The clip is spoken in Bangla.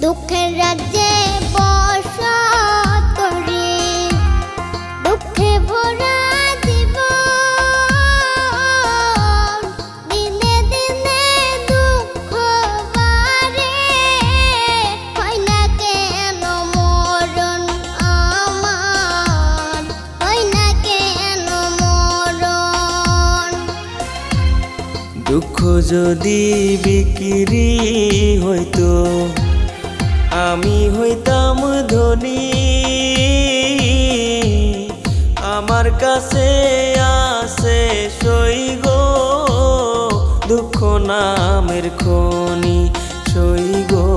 দুঃখের রাজ্যে বসত করি, দুঃখে ভরা জীবন, দিনে দিনে দুঃখ বাড়ে, হয় না কেন মরণ আমার, হয় না কেন মরণ। দুঃখ যদি বিক্রি হইতো আমি হইতাম ধনী, আমার কাছে আছে সই গো দুঃখ নামের খনি, সই গো।